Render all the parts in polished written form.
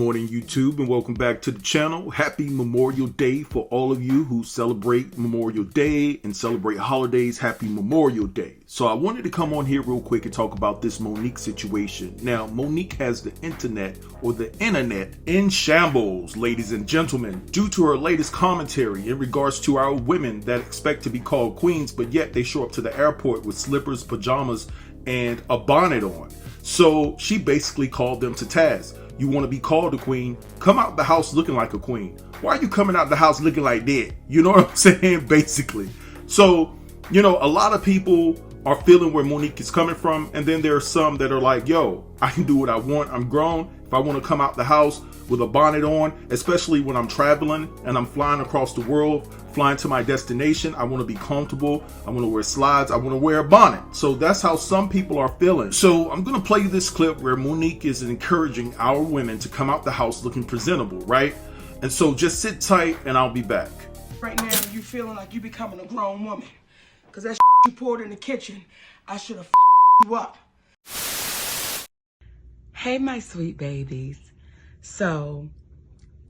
morning, YouTube, and welcome back to the channel. Happy Memorial Day for all of you who celebrate Memorial Day and celebrate holidays. Happy Memorial Day. So I wanted to come on here real quick and talk about this Monique situation. Now, Monique has the internet in shambles, ladies and gentlemen, due to her latest commentary in regards to our women that expect to be called queens, but yet they show up to the airport with slippers, pajamas, and a bonnet on. So she basically called them to task. You want to be called a queen? Come out the house looking like a queen. Why are you coming out the house looking like that? You know what I'm saying? Basically. So, you know, a lot of people are feeling where Monique is coming from. And then there are some that are like, yo, I can do what I want. I'm grown. If I want to come out the house with a bonnet on, especially when I'm traveling and I'm flying across the world, flying to my destination, I want to be comfortable. I want to wear slides. I want to wear a bonnet. So that's how some people are feeling. So I'm going to play this clip where Monique is encouraging our women to come out the house looking presentable, right? And so just sit tight and I'll be back. Right now, you feeling like you becoming a grown woman. Because that you poured in the kitchen, I should have you up. Hey, my sweet babies. So,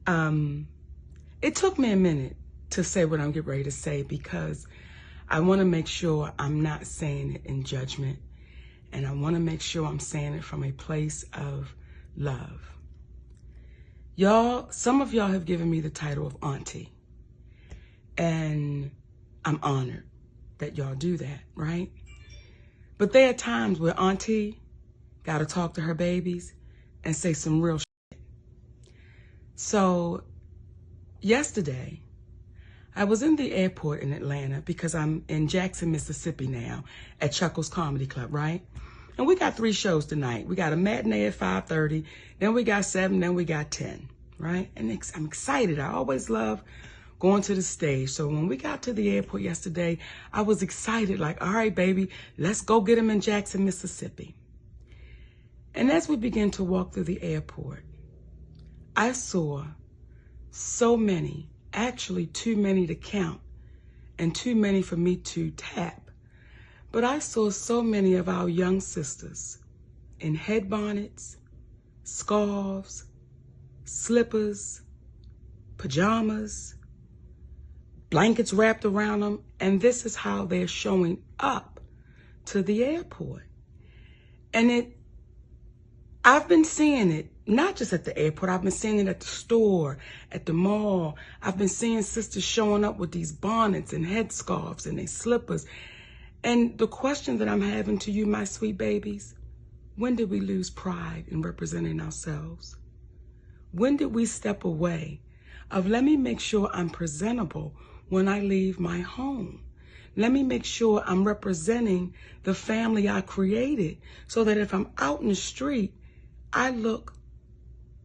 it took me a minute to say what I'm getting ready to say because I want to make sure I'm not saying it in judgment, and I want to make sure I'm saying it from a place of love. Y'all, some of y'all have given me the title of auntie, and I'm honored that y'all do that, right? But there are times where auntie got to talk to her babies and say some real shit. So yesterday, I was in the airport in Atlanta because I'm in Jackson, Mississippi now at Chuckles Comedy Club, right? And we got 3 shows tonight. We got a matinee at 5:30, then we got 7, then we got 10, right? And I'm excited. I always love going to the stage. So when we got to the airport yesterday, I was excited, like, all right, baby, let's go get them in Jackson, Mississippi. And as we began to walk through the airport, I saw so many, actually too many to count and too many for me to tap. But I saw so many of our young sisters in head bonnets, scarves, slippers, pajamas, blankets wrapped around them, and this is how they're showing up to the airport. And I've been seeing it, not just at the airport, I've been seeing it at the store, at the mall. I've been seeing sisters showing up with these bonnets and headscarves and their slippers. And the question that I'm having to you, my sweet babies, when did we lose pride in representing ourselves? When did we step away of, let me make sure I'm presentable when I leave my home? Let me make sure I'm representing the family I created so that if I'm out in the street, I look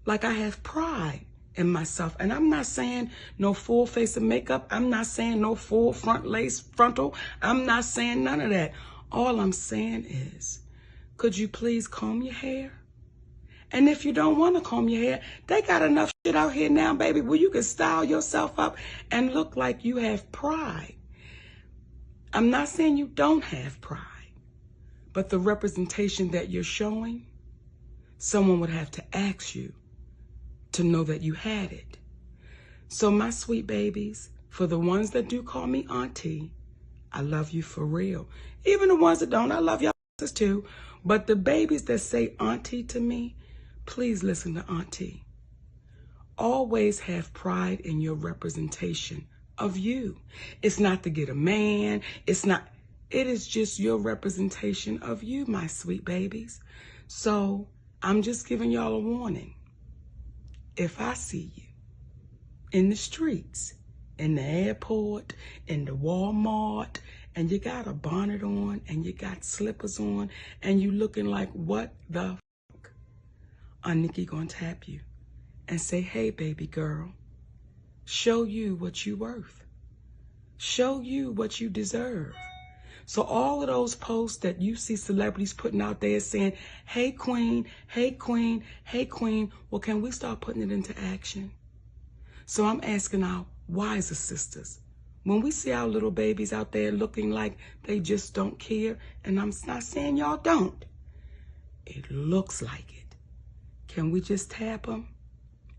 like I have pride in myself. And I'm not saying no full face of makeup. I'm not saying no full front lace frontal. I'm not saying none of that. All I'm saying is, could you please comb your hair? And if you don't want to comb your hair, they got enough shit out here now, baby, where you can style yourself up and look like you have pride. I'm not saying you don't have pride, but the representation that you're showing, someone would have to ask you to know that you had it. So my sweet babies, for the ones that do call me auntie, I love you for real. Even the ones that don't, I love y'all too. But the babies that say auntie to me, please listen to auntie. Always have pride in your representation of you. It's not to get a man. It is just your representation of you, my sweet babies. So I'm just giving y'all a warning. If I see you in the streets, in the airport, in the Walmart, and you got a bonnet on and you got slippers on and you looking like what the fuck, Aunt Nikki gonna tap you and say, hey, baby girl, show you what you worth. Show you what you deserve. So all of those posts that you see celebrities putting out there saying, hey, queen, hey, queen, hey, queen, well, can we start putting it into action? So I'm asking our wiser sisters, when we see our little babies out there looking like they just don't care, and I'm not saying y'all don't, it looks like it. Can we just tap them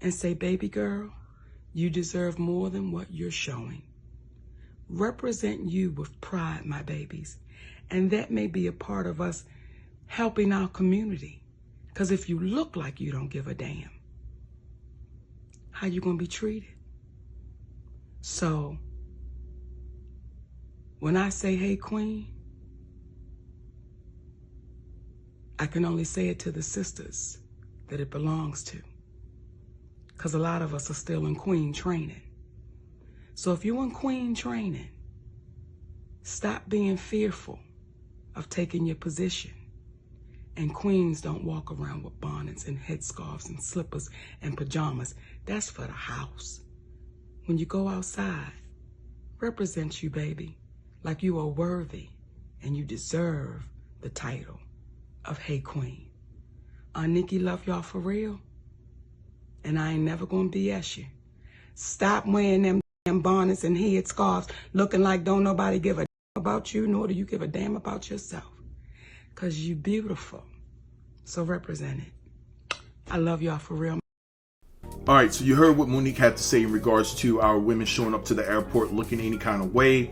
and say, baby girl, you deserve more than what you're showing. Represent you with pride, my babies. And that may be a part of us helping our community. Because if you look like you don't give a damn, how you gonna be treated? So, when I say, hey, queen, I can only say it to the sisters that it belongs to. Because a lot of us are still in queen training. So if you're in queen training, stop being fearful of taking your position. And queens don't walk around with bonnets and headscarves and slippers and pajamas. That's for the house. When you go outside, represent you, baby, like you are worthy and you deserve the title of Hey Queen. Nikki love y'all for real. And I ain't never gonna BS you. Stop wearing them damn bonnets and headscarves looking like don't nobody give a damn about you, nor do you give a damn about yourself. Cause you beautiful. So represent it. I love y'all for real. All right, so you heard what Monique had to say in regards to our women showing up to the airport looking any kind of way.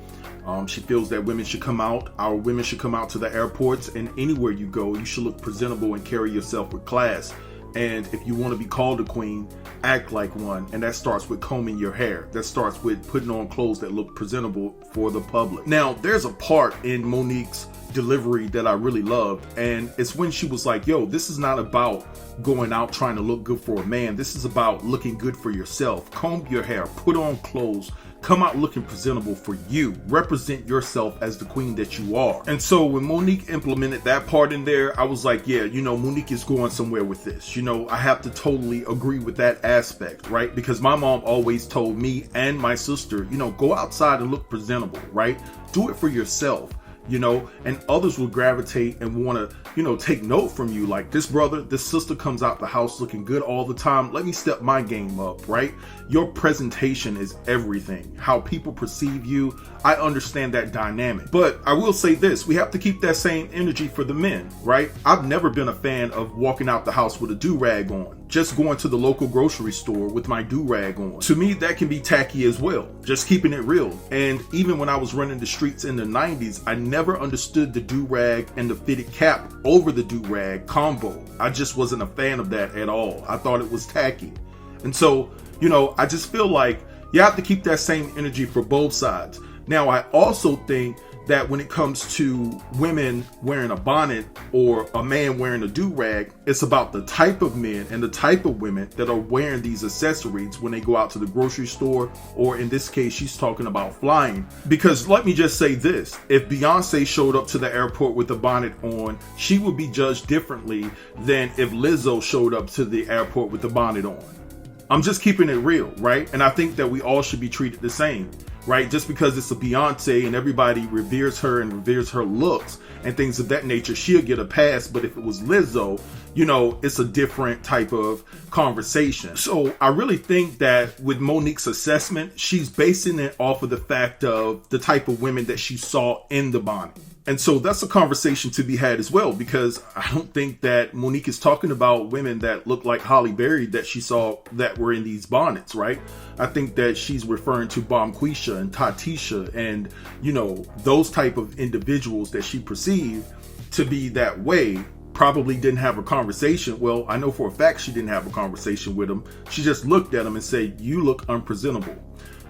She feels that women should come out. Our women should come out to the airports, and anywhere you go, you should look presentable and carry yourself with class. And if you want to be called a queen, act like one. And that starts with combing your hair. That starts with putting on clothes that look presentable for the public. Now, there's a part in Monique's delivery that I really loved, and it's when she was like, yo, this is not about going out trying to look good for a man. This is about looking good for yourself. Comb your hair, put on clothes, come out looking presentable for you. Represent yourself as the queen that you are. And so when Monique implemented that part in there, I was like, yeah, you know, Monique is going somewhere with this. You know, I have to totally agree with that aspect, right? Because my mom always told me and my sister, you know, go outside and look presentable, right? Do it for yourself. You know, and others will gravitate and want to, you know, take note from you. Like, this brother, this sister comes out the house looking good all the time. Let me step my game up, right? Your presentation is everything. How people perceive you, I understand that dynamic. But I will say this, we have to keep that same energy for the men, right? I've never been a fan of walking out the house with a do-rag on. Just going to the local grocery store with my do-rag on. To me, that can be tacky as well. Just keeping it real. And even when I was running the streets in the 90s, I never understood the do-rag and the fitted cap over the do-rag combo. I just wasn't a fan of that at all. I thought it was tacky. And so, you know, I just feel like you have to keep that same energy for both sides. Now, I also think that when it comes to women wearing a bonnet or a man wearing a do-rag, it's about the type of men and the type of women that are wearing these accessories when they go out to the grocery store, or in this case, she's talking about flying. Because let me just say this, if Beyonce showed up to the airport with a bonnet on, she would be judged differently than if Lizzo showed up to the airport with the bonnet on. I'm just keeping it real, right? And I think that we all should be treated the same, right? Just because it's a Beyonce and everybody reveres her and reveres her looks and things of that nature, she'll get a pass. But if it was Lizzo, you know, it's a different type of conversation. So I really think that with Monique's assessment, she's basing it off of the fact of the type of women that she saw in the bonnet. And so that's a conversation to be had as well, because I don't think that Monique is talking about women that look like Halle Berry that she saw that were in these bonnets, right? I think that she's referring to Bomquisha and Tatisha and, you know, those type of individuals that she perceived to be that way. Probably didn't have a conversation. Well, I know for a fact she didn't have a conversation with him. She just looked at him and said, you look unpresentable.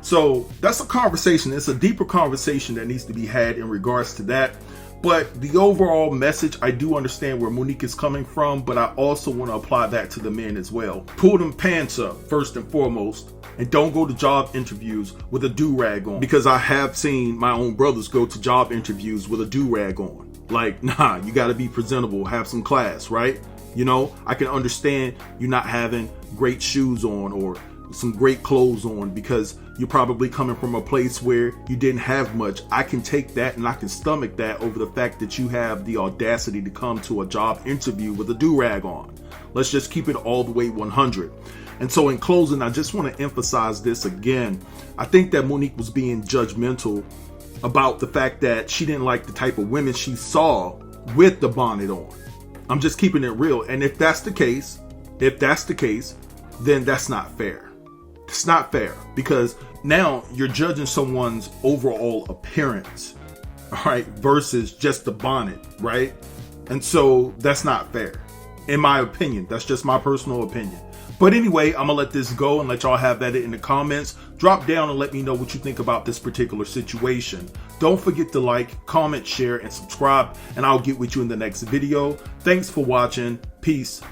So that's a conversation. It's a deeper conversation that needs to be had in regards to that. But the overall message, I do understand where Monique is coming from, but I also want to apply that to the men as well. Pull them pants up first and foremost, and don't go to job interviews with a do-rag on, because I have seen my own brothers go to job interviews with a do-rag on. Like, nah, you got to be presentable, have some class, right? You know, I can understand you not having great shoes on or some great clothes on because you're probably coming from a place where you didn't have much. I can take that and I can stomach that over the fact that you have the audacity to come to a job interview with a do-rag on. Let's just keep it all the way 100. And so in closing, I just want to emphasize this again. I think that Monique was being judgmental about the fact that she didn't like the type of women she saw with the bonnet on. I'm just keeping it real. And if that's the case, then that's not fair. It's not fair because now you're judging someone's overall appearance, all right, versus just the bonnet, right? And so that's not fair, in my opinion. That's just my personal opinion. But anyway, I'm gonna let this go and let y'all have at it in the comments. Drop down and let me know what you think about this particular situation. Don't forget to like, comment, share, and subscribe, and I'll get with you in the next video. Thanks for watching. Peace.